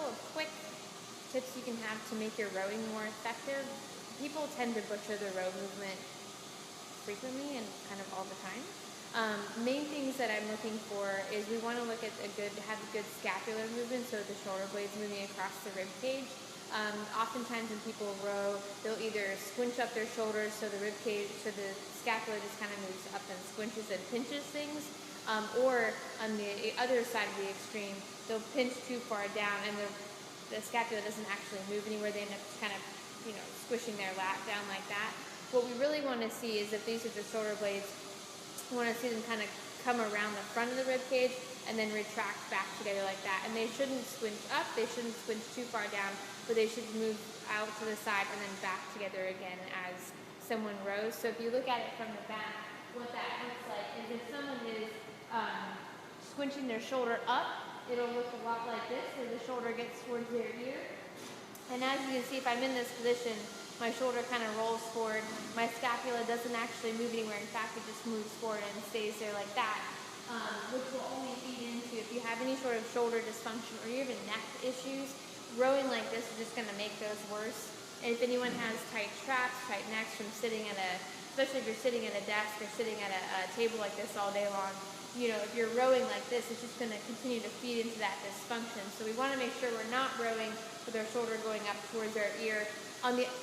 of quick tips you can have to make your rowing more effective. People tend to butcher the row movement frequently and kind of all the time. Main things that I'm looking for is we want to look at have a good scapular movement, so the shoulder blades moving across the rib cage. Oftentimes when people row, they'll either squinch up their shoulders so the rib cage, so the scapula just kind of moves up and squinches and pinches things, or on the other side of the extreme, they'll pinch too far down and the scapula doesn't actually move anywhere. They end up kind of, squishing their lat down like that. What we really want to see is if these are the shoulder blades, we want to see them kind of come around the front of the rib cage and then retract back together like that. And they shouldn't squinch up, they shouldn't squinch too far down, but they should move out to the side and then back together again as someone rows. So if you look at it from the back, what that looks like is if someone is squinching their shoulder up, it'll look a lot like this, where the shoulder gets towards their ear. And as you can see, if I'm in this position, my shoulder kind of rolls forward. My scapula doesn't actually move anywhere. In fact, it just moves forward and stays there like that, which will only feed into, if you have any sort of shoulder dysfunction or even neck issues, rowing like this is just going to make those worse. And if anyone has tight traps, tight necks from sitting at especially if you're sitting at a desk or sitting at a table like this all day long, if you're rowing like this, it's just going to continue to feed into that dysfunction. So we want to make sure we're not rowing with our shoulder going up towards our ear.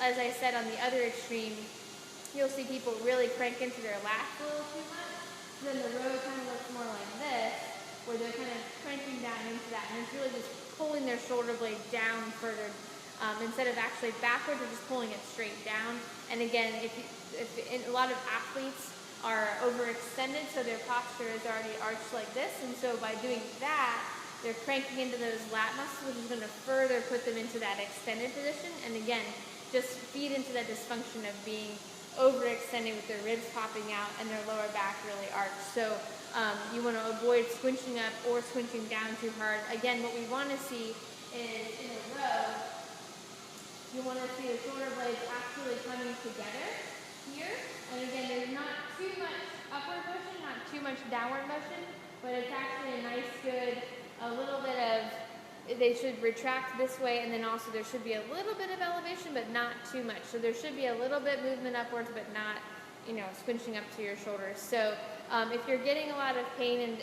As I said, on the other extreme, you'll see people really crank into their lats a little too much. Then the row kind of looks more like this, where they're kind of cranking down into that, and it's really just pulling their shoulder blade down further. Instead of actually backwards, they're just pulling it straight down. And again, if a lot of athletes are overextended, so their posture is already arched like this, and so by doing that, they're cranking into those lat muscles, which is going to further put them into that extended position, and again, just feed into that dysfunction of being overextended with their ribs popping out and their lower back really arched. So you want to avoid squinching up or squinching down too hard. Again, what we want to see is in a row, you want to see the shoulder blades actually coming together here. And again, there's not too much upward motion, not too much downward motion, but it's actually a nice, good, a little bit of, they should retract this way, and then also there should be a little bit of elevation, but not too much. So there should be a little bit movement upwards, but not, squinching up to your shoulders. So if you're getting a lot of pain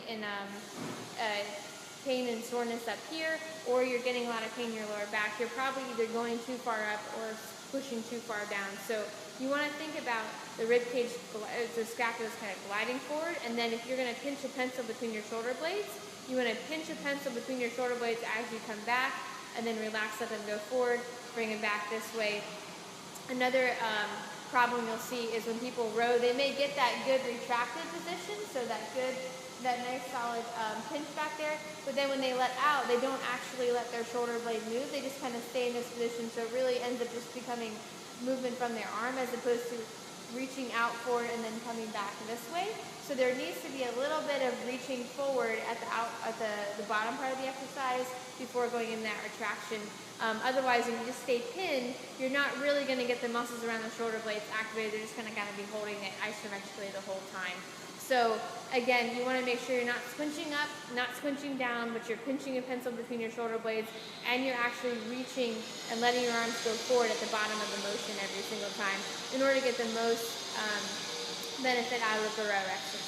and soreness up here, or you're getting a lot of pain in your lower back, you're probably either going too far up or pushing too far down. So you want to think about the rib cage, the scapula is kind of gliding forward, and then if you're going to pinch a pencil between your shoulder blades, you want to pinch a pencil between your shoulder blades as you come back, and then relax up and go forward, bring it back this way. Another problem you'll see is when people row, they may get that good retracted position, so that nice solid pinch back there, but then when they let out, they don't actually let their shoulder blade move. They just kind of stay in this position, so it really ends up just becoming movement from their arm as opposed to reaching out forward and then coming back this way. So there needs to be a little bit of reaching forward at the bottom part of the exercise before going in that retraction. Otherwise, if you just stay pinned, you're not really going to get the muscles around the shoulder blades activated. They're just going to be holding it isometrically the whole time. So again, you want to make sure you're not squinching up, not squinching down, but you're pinching a pencil between your shoulder blades, and you're actually reaching and letting your arms go forward at the bottom of the motion every single time in order to get the most benefit out of the row exercise.